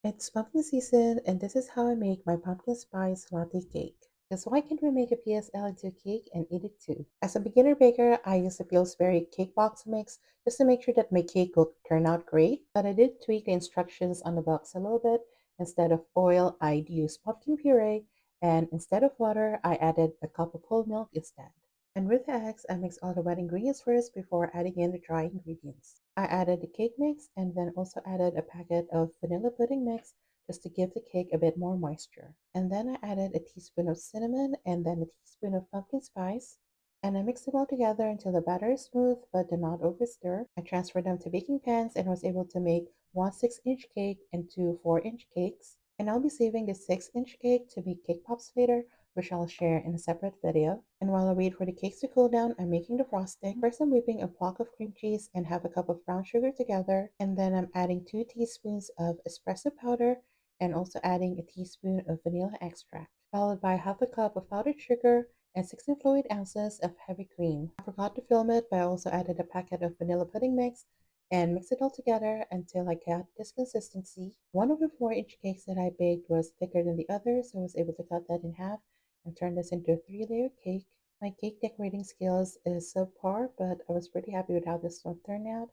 It's pumpkin season, and this is how I make my pumpkin spice latte cake. Because why can't we make a PSL into a cake and eat it too? As a beginner baker, I use a Pillsbury cake box mix just to make sure that my cake will turn out great. But I did tweak the instructions on the box a little bit. Instead of oil, I'd use pumpkin puree, and instead of water, I added a cup of whole milk instead. And with the eggs, I mix all the wet ingredients first before adding in the dry ingredients. I added the cake mix and then also added a packet of vanilla pudding mix just to give the cake a bit more moisture. And then I added a teaspoon of cinnamon and then a teaspoon of pumpkin spice. And I mixed them all together until the batter is smooth but did not overstir. I transferred them to baking pans and was able to make one 6-inch cake and two 4-inch cakes. And I'll be saving the 6-inch cake to make cake pops later, which I'll share in a separate video. And while I wait for the cakes to cool down, I'm making the frosting. First, I'm whipping a block of cream cheese and half a cup of brown sugar together. And then I'm adding 2 teaspoons of espresso powder and also adding a teaspoon of vanilla extract, followed by half a cup of powdered sugar and 16 fluid ounces of heavy cream. I forgot to film it, but I also added a packet of vanilla pudding mix and mix it all together until I got this consistency. One of the 4-inch cakes that I baked was thicker than the other, so I was able to cut that in half and turn this into a 3-layer cake. My cake decorating skills is subpar, but I was pretty happy with how this one turned out.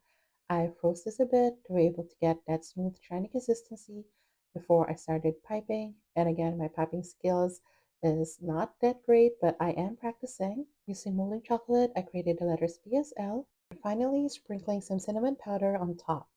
I froze this a bit to be able to get that smooth, shiny consistency before I started piping. And again, my piping skills is not that great, but I am practicing. Using molten chocolate, I created the letters PSL. And finally, sprinkling some cinnamon powder on top.